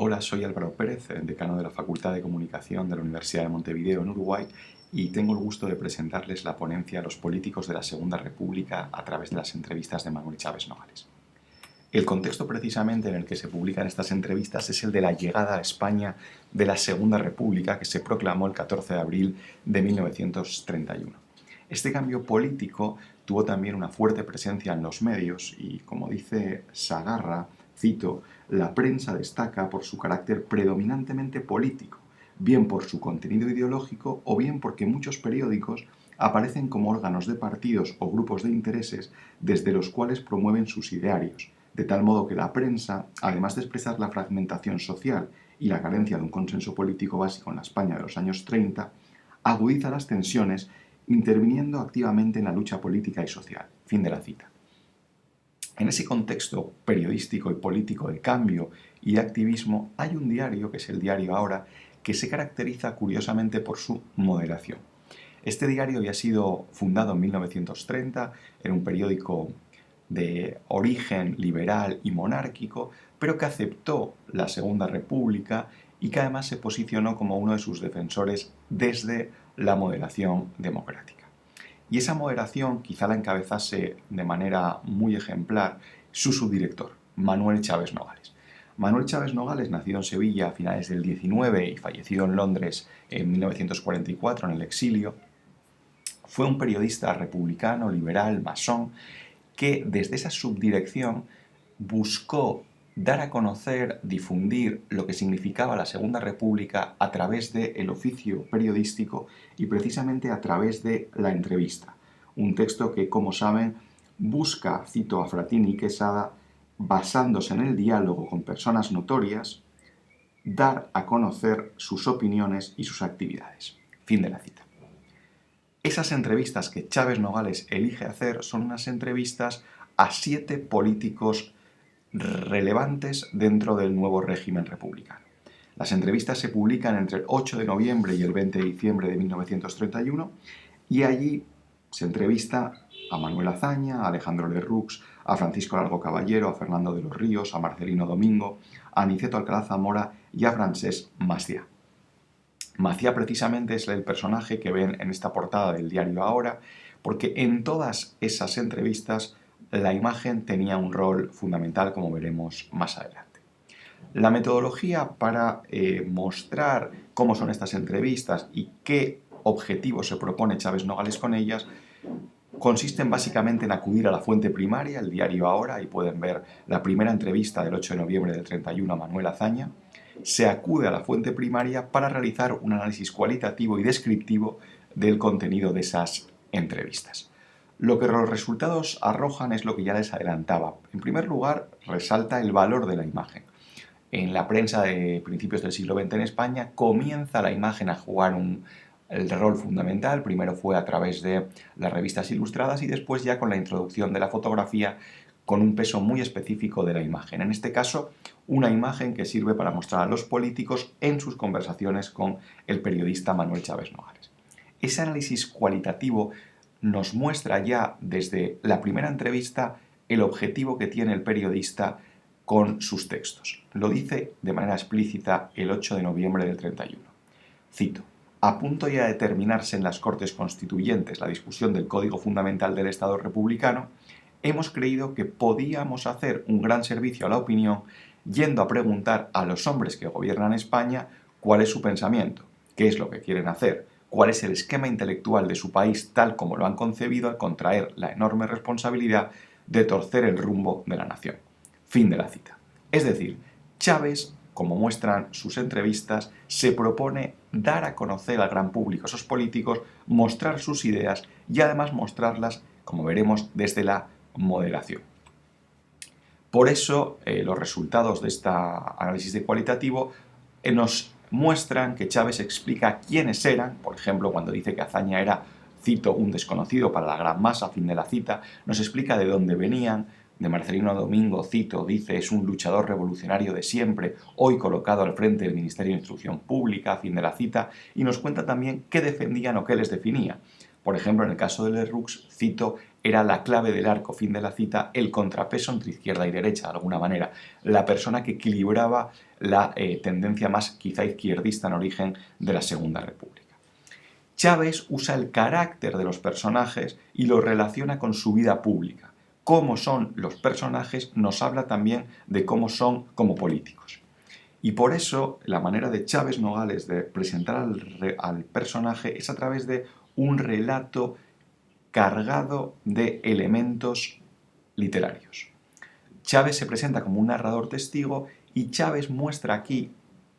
Hola, soy Álvaro Pérez, decano de la Facultad de Comunicación de la Universidad de Montevideo en Uruguay y tengo el gusto de presentarles la ponencia Los políticos de la Segunda República a través de las entrevistas de Manuel Chávez Nogales. El contexto precisamente en el que se publican estas entrevistas es el de la llegada a España de la Segunda República que se proclamó el 14 de abril de 1931. Este cambio político tuvo también una fuerte presencia en los medios y, como dice Sagarra, cito, la prensa destaca por su carácter predominantemente político, bien por su contenido ideológico o bien porque muchos periódicos aparecen como órganos de partidos o grupos de intereses desde los cuales promueven sus idearios, de tal modo que la prensa, además de expresar la fragmentación social y la carencia de un consenso político básico en la España de los años 30, agudiza las tensiones interviniendo activamente en la lucha política y social. Fin de la cita. En ese contexto periodístico y político de cambio y de activismo hay un diario, que es el diario Ahora, que se caracteriza curiosamente por su moderación. Este diario había sido fundado en 1930, era un periódico de origen liberal y monárquico, pero que aceptó la Segunda República y que además se posicionó como uno de sus defensores desde la moderación democrática. Y esa moderación quizá la encabezase de manera muy ejemplar su subdirector, Manuel Chávez Nogales. Manuel Chávez Nogales, nacido en Sevilla a finales del 19 y fallecido en Londres en 1944 en el exilio, fue un periodista republicano, liberal, masón, que desde esa subdirección buscó dar a conocer, difundir lo que significaba la Segunda República a través del oficio periodístico y precisamente a través de la entrevista. Un texto que, como saben, busca, cito a Fratini y Quesada, basándose en el diálogo con personas notorias, dar a conocer sus opiniones y sus actividades. Fin de la cita. Esas entrevistas que Chávez Nogales elige hacer son unas entrevistas a 7 políticos relevantes dentro del nuevo régimen republicano. Las entrevistas se publican entre el 8 de noviembre y el 20 de diciembre de 1931 y allí se entrevista a Manuel Azaña, a Alejandro Lerroux, a Francisco Largo Caballero, a Fernando de los Ríos, a Marcelino Domingo, a Aniceto Alcalá Zamora y a Francesc Macià. Macià precisamente es el personaje que ven en esta portada del diario Ahora, porque en todas esas entrevistas la imagen tenía un rol fundamental, como veremos más adelante. La metodología para mostrar cómo son estas entrevistas y qué objetivo se propone Chávez Nogales con ellas consisten básicamente en acudir a la fuente primaria, el diario Ahora, y pueden ver la primera entrevista del 8 de noviembre del 31 a Manuel Azaña. Se acude a la fuente primaria para realizar un análisis cualitativo y descriptivo del contenido de esas entrevistas. Lo que los resultados arrojan es lo que ya les adelantaba. En primer lugar, resalta el valor de la imagen. En la prensa de principios del siglo XX en España comienza la imagen a jugar el rol fundamental. Primero fue a través de las revistas ilustradas y después ya con la introducción de la fotografía con un peso muy específico de la imagen. En este caso, una imagen que sirve para mostrar a los políticos en sus conversaciones con el periodista Manuel Chávez Nogales. Ese análisis cualitativo nos muestra ya desde la primera entrevista el objetivo que tiene el periodista con sus textos. Lo dice de manera explícita el 8 de noviembre del 31. Cito: a punto ya de terminarse en las Cortes Constituyentes la discusión del Código Fundamental del Estado Republicano, hemos creído que podíamos hacer un gran servicio a la opinión yendo a preguntar a los hombres que gobiernan España cuál es su pensamiento, qué es lo que quieren hacer, cuál es el esquema intelectual de su país tal como lo han concebido al contraer la enorme responsabilidad de torcer el rumbo de la nación. Fin de la cita. Es decir, Chávez, como muestran sus entrevistas, se propone dar a conocer al gran público a esos políticos, mostrar sus ideas y además mostrarlas, como veremos, desde la moderación. Por eso, los resultados de este análisis de cualitativo nos muestran que Chávez explica quiénes eran, por ejemplo, cuando dice que Azaña era, cito, un desconocido para la gran masa, fin de la cita, nos explica de dónde venían. De Marcelino Domingo, cito, dice, es un luchador revolucionario de siempre, hoy colocado al frente del Ministerio de Instrucción Pública, fin de la cita, y nos cuenta también qué defendían o qué les definía. Por ejemplo, en el caso de Lerroux, cito, era la clave del arco, fin de la cita, el contrapeso entre izquierda y derecha, de alguna manera, la persona que equilibraba la tendencia más quizá izquierdista en origen de la Segunda República. Chávez usa el carácter de los personajes y lo relaciona con su vida pública. Cómo son los personajes nos habla también de cómo son como políticos. Y por eso la manera de Chávez Nogales de presentar al personaje es a través de un relato cargado de elementos literarios. Chávez se presenta como un narrador testigo y Chávez muestra aquí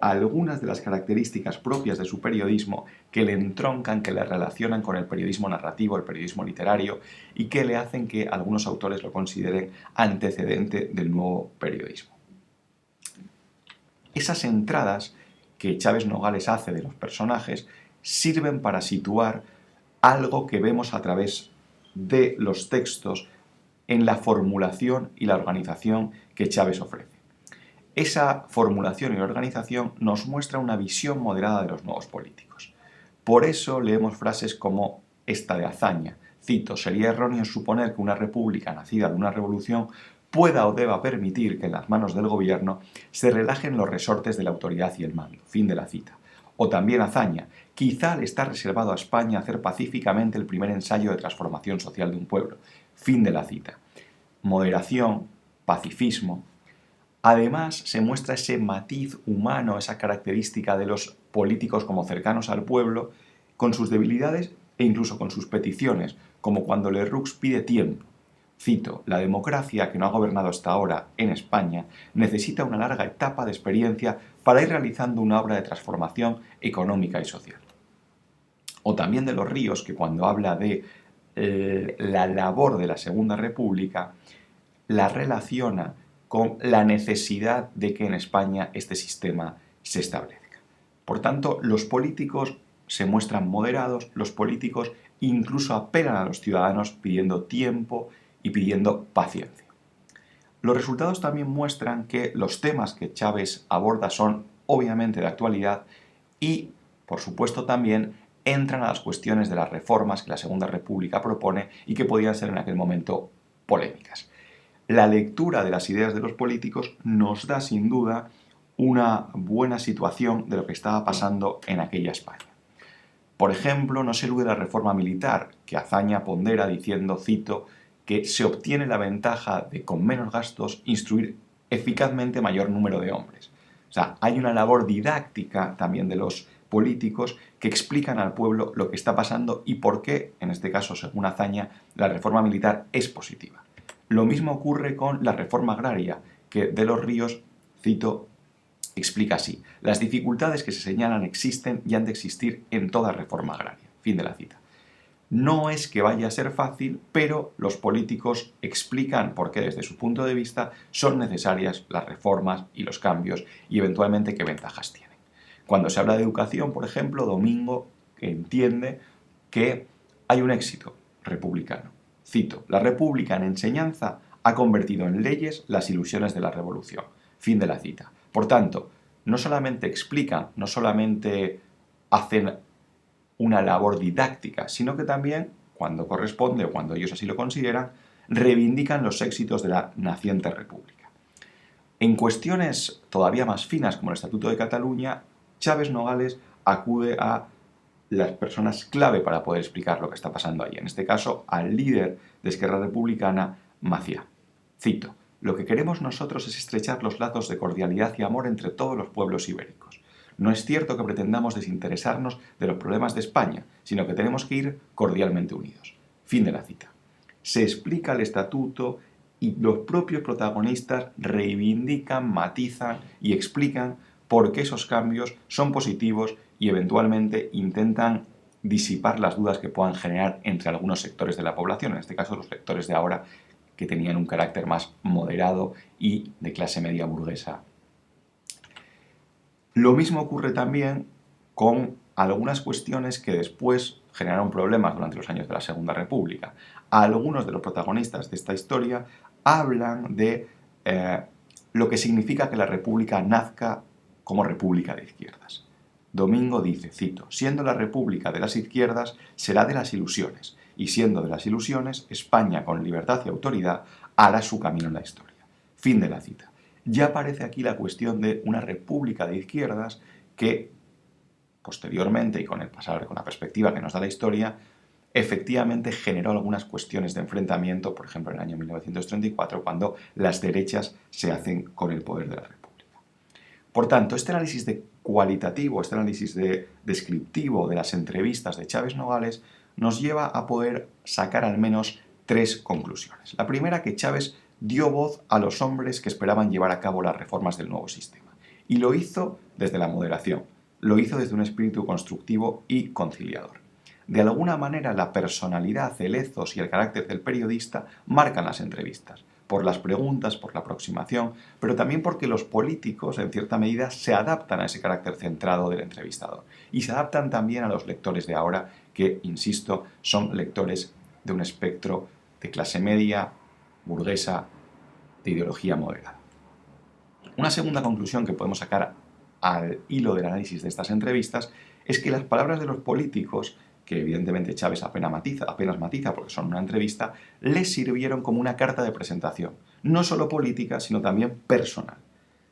algunas de las características propias de su periodismo que le entroncan, que le relacionan con el periodismo narrativo, el periodismo literario y que le hacen que algunos autores lo consideren antecedente del nuevo periodismo. Esas entradas que Chávez Nogales hace de los personajes sirven para situar algo que vemos a través de los textos en la formulación y la organización que Chávez ofrece. Esa formulación y organización nos muestra una visión moderada de los nuevos políticos. Por eso leemos frases como esta de Azaña. Cito: sería erróneo suponer que una república nacida de una revolución pueda o deba permitir que en las manos del gobierno se relajen los resortes de la autoridad y el mando. Fin de la cita. O también Azaña: quizá le está reservado a España hacer pacíficamente el primer ensayo de transformación social de un pueblo. Fin de la cita. Moderación, pacifismo. Además, se muestra ese matiz humano, esa característica de los políticos como cercanos al pueblo, con sus debilidades e incluso con sus peticiones, como cuando Lerroux pide tiempo. Cito: la democracia, que no ha gobernado hasta ahora en España, necesita una larga etapa de experiencia para ir realizando una obra de transformación económica y social. O también de los Ríos, que cuando habla de la labor de la Segunda República, la relaciona con la necesidad de que en España este sistema se establezca. Por tanto, los políticos se muestran moderados, los políticos incluso apelan a los ciudadanos pidiendo tiempo y pidiendo paciencia. Los resultados también muestran que los temas que Chávez aborda son obviamente de actualidad y, por supuesto, también entran a las cuestiones de las reformas que la Segunda República propone y que podían ser en aquel momento polémicas. La lectura de las ideas de los políticos nos da sin duda una buena situación de lo que estaba pasando en aquella España. Por ejemplo, no se elude la reforma militar, que Azaña pondera diciendo, cito, que se obtiene la ventaja de, con menos gastos, instruir eficazmente mayor número de hombres. O sea, hay una labor didáctica también de los políticos que explican al pueblo lo que está pasando y por qué, en este caso, según Azaña, la reforma militar es positiva. Lo mismo ocurre con la reforma agraria, que de los Ríos, cito, explica así: las dificultades que se señalan existen y han de existir en toda reforma agraria. Fin de la cita. No es que vaya a ser fácil, pero los políticos explican por qué desde su punto de vista son necesarias las reformas y los cambios y eventualmente qué ventajas tienen. Cuando se habla de educación, por ejemplo, Domingo entiende que hay un éxito republicano. Cito: la república en enseñanza ha convertido en leyes las ilusiones de la revolución. Fin de la cita. Por tanto, no solamente explican, no solamente hacen una labor didáctica, sino que también, cuando corresponde o cuando ellos así lo consideran, reivindican los éxitos de la naciente república. En cuestiones todavía más finas como el Estatuto de Cataluña, Chávez Nogales acude a las personas clave para poder explicar lo que está pasando ahí. En este caso, al líder de Esquerra Republicana, Macià. Cito: lo que queremos nosotros es estrechar los lazos de cordialidad y amor entre todos los pueblos ibéricos. No es cierto que pretendamos desinteresarnos de los problemas de España, sino que tenemos que ir cordialmente unidos. Fin de la cita. Se explica el estatuto y los propios protagonistas reivindican, matizan y explican por qué esos cambios son positivos y eventualmente intentan disipar las dudas que puedan generar entre algunos sectores de la población, en este caso los sectores de ahora que tenían un carácter más moderado y de clase media burguesa. Lo mismo ocurre también con algunas cuestiones que después generaron problemas durante los años de la Segunda República. Algunos de los protagonistas de esta historia hablan de lo que significa que la República nazca como república de izquierdas. Domingo dice, cito, siendo la república de las izquierdas, será de las ilusiones, y siendo de las ilusiones, España con libertad y autoridad hará su camino en la historia. Fin de la cita. Ya aparece aquí la cuestión de una república de izquierdas que, posteriormente y con el pasar, con la perspectiva que nos da la historia, efectivamente generó algunas cuestiones de enfrentamiento, por ejemplo, en el año 1934, cuando las derechas se hacen con el poder de la República. Por tanto, este análisis cualitativo, este análisis descriptivo de las entrevistas de Chávez Nogales nos lleva a poder sacar al menos 3 conclusiones. La primera, que Chávez dio voz a los hombres que esperaban llevar a cabo las reformas del nuevo sistema. Y lo hizo desde la moderación, lo hizo desde un espíritu constructivo y conciliador. De alguna manera, la personalidad, el ethos y el carácter del periodista marcan las entrevistas, por las preguntas, por la aproximación, pero también porque los políticos, en cierta medida, se adaptan a ese carácter centrado del entrevistador. Y se adaptan también a los lectores de ahora, que, insisto, son lectores de un espectro de clase media, burguesa, de ideología moderada. Una segunda conclusión que podemos sacar al hilo del análisis de estas entrevistas es que las palabras de los políticos, que evidentemente Chávez apenas matiza porque son una entrevista, les sirvieron como una carta de presentación, no solo política, sino también personal.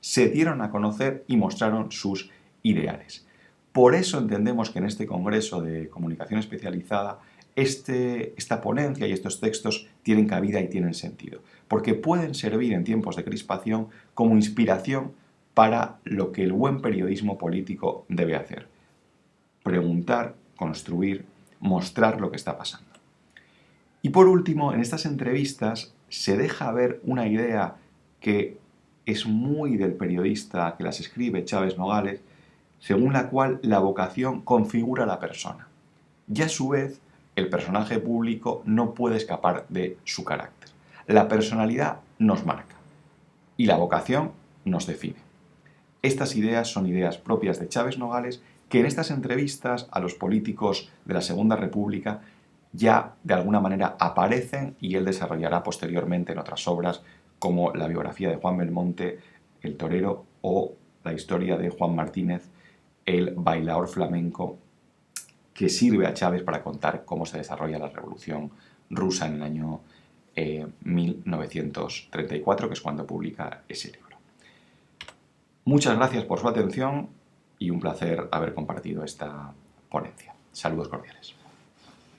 Se dieron a conocer y mostraron sus ideales. Por eso entendemos que en este Congreso de Comunicación Especializada esta ponencia y estos textos tienen cabida y tienen sentido, porque pueden servir en tiempos de crispación como inspiración para lo que el buen periodismo político debe hacer. Preguntar, construir, mostrar lo que está pasando. Y por último, en estas entrevistas se deja ver una idea que es muy del periodista que las escribe, Chávez Nogales, según la cual la vocación configura a la persona. Y a su vez, el personaje público no puede escapar de su carácter. La personalidad nos marca y la vocación nos define. Estas ideas son ideas propias de Chávez Nogales que en estas entrevistas a los políticos de la Segunda República ya de alguna manera aparecen y él desarrollará posteriormente en otras obras como la biografía de Juan Belmonte, El torero, o la historia de Juan Martínez, el bailaor flamenco, que sirve a Chávez para contar cómo se desarrolla la Revolución Rusa en el año 1934, que es cuando publica ese libro. Muchas gracias por su atención y un placer haber compartido esta ponencia. Saludos cordiales.